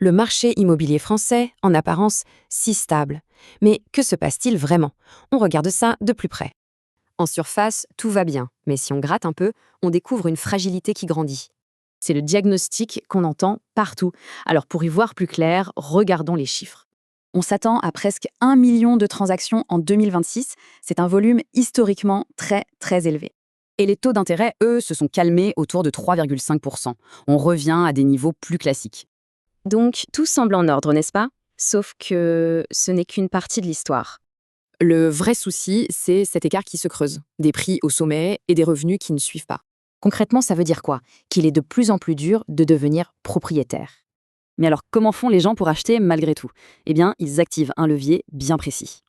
Le marché immobilier français, en apparence, si stable. Mais que se passe-t-il vraiment? On regarde ça de plus près. En surface, tout va bien, mais si on gratte un peu, on découvre une fragilité qui grandit. C'est le diagnostic qu'on entend partout. Alors pour y voir plus clair, regardons les chiffres. On s'attend à presque 1 million de transactions en 2026. C'est un volume historiquement très, très élevé. Et les taux d'intérêt, eux, se sont calmés autour de 3,5%. On revient à des niveaux plus classiques. Donc, tout semble en ordre, n'est-ce pas? Sauf que ce n'est qu'une partie de l'histoire. Le vrai souci, c'est cet écart qui se creuse. Des prix au sommet et des revenus qui ne suivent pas. Concrètement, ça veut dire quoi? Qu'il est de plus en plus dur de devenir propriétaire. Mais alors, comment font les gens pour acheter malgré tout? Eh bien, ils activent un levier bien précis.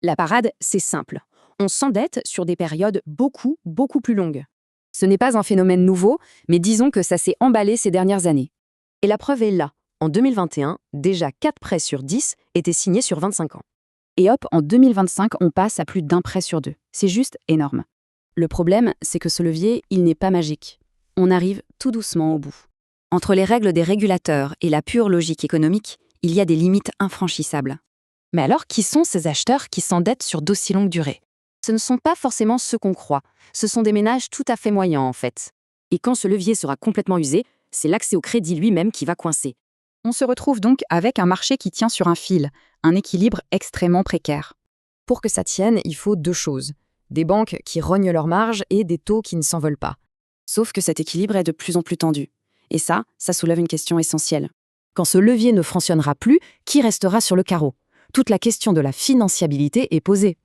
La parade, c'est simple. On s'endette sur des périodes beaucoup, beaucoup plus longues. Ce n'est pas un phénomène nouveau, mais disons que ça s'est emballé ces dernières années. Et la preuve est là. En 2021, déjà 4 prêts sur 10 étaient signés sur 25 ans. Et hop, en 2025, on passe à plus d'1 prêt sur 2. C'est juste énorme. Le problème, c'est que ce levier, il n'est pas magique. On arrive tout doucement au bout. Entre les règles des régulateurs et la pure logique économique, il y a des limites infranchissables. Mais alors, qui sont ces acheteurs qui s'endettent sur d'aussi longue durée? Ce ne sont pas forcément ceux qu'on croit. Ce sont des ménages tout à fait moyens, en fait. Et quand ce levier sera complètement usé, c'est l'accès au crédit lui-même qui va coincer. On se retrouve donc avec un marché qui tient sur un fil, un équilibre extrêmement précaire. Pour que ça tienne, il faut 2 choses. Des banques qui rognent leurs marges et des taux qui ne s'envolent pas. Sauf que cet équilibre est de plus en plus tendu. Et ça soulève une question essentielle. Quand ce levier ne fonctionnera plus, qui restera sur le carreau? Toute la question de la financiabilité est posée.